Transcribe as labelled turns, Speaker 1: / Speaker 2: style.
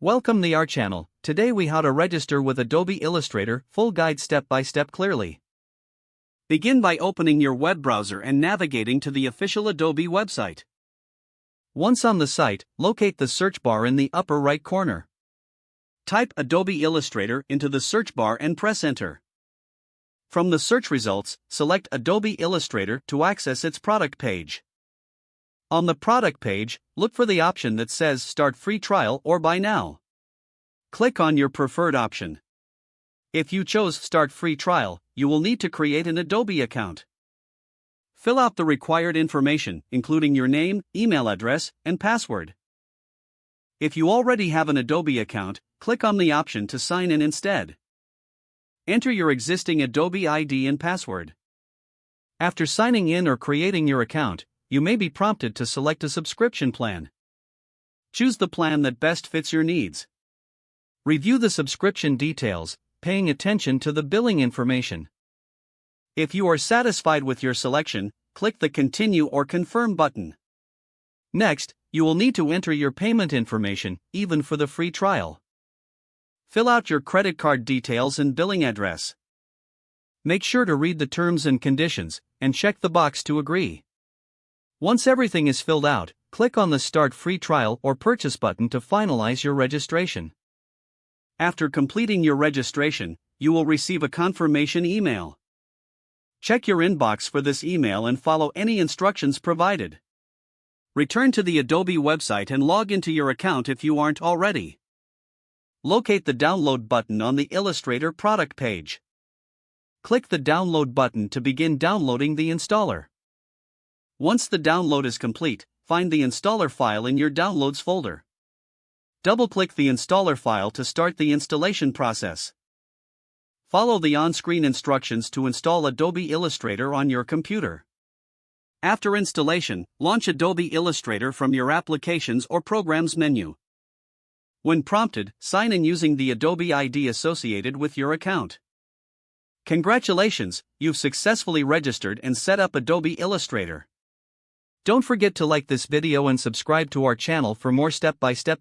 Speaker 1: Welcome to our channel. Today we how to register with Adobe Illustrator, full guide step by step clearly. Begin by opening your web browser and navigating to the official Adobe website. Once on the site, locate the search bar in the upper right corner. Type Adobe Illustrator into the search bar and press enter. From the search results, select Adobe Illustrator to access its product page. On the product page, look for the option that says Start Free Trial or Buy Now. Click on your preferred option. If you chose Start Free Trial, you will need to create an Adobe account. Fill out the required information, including your name, email address, and password. If you already have an Adobe account, click on the option to sign in instead. Enter your existing Adobe ID and password. After signing in or creating your account, you may be prompted to select a subscription plan. Choose the plan that best fits your needs. Review the subscription details, paying attention to the billing information. If you are satisfied with your selection, click the Continue or Confirm button. Next, you will need to enter your payment information, even for the free trial. Fill out your credit card details and billing address. Make sure to read the terms and conditions, and check the box to agree. Once everything is filled out, click on the Start Free Trial or Purchase button to finalize your registration. After completing your registration, you will receive a confirmation email. Check your inbox for this email and follow any instructions provided. Return to the Adobe website and log into your account if you aren't already. Locate the Download button on the Illustrator product page. Click the Download button to begin downloading the installer. Once the download is complete, find the installer file in your Downloads folder. Double-click the installer file to start the installation process. Follow the on-screen instructions to install Adobe Illustrator on your computer. After installation, launch Adobe Illustrator from your Applications or Programs menu. When prompted, sign in using the Adobe ID associated with your account. Congratulations, you've successfully registered and set up Adobe Illustrator. Don't forget to like this video and subscribe to our channel for more step-by-step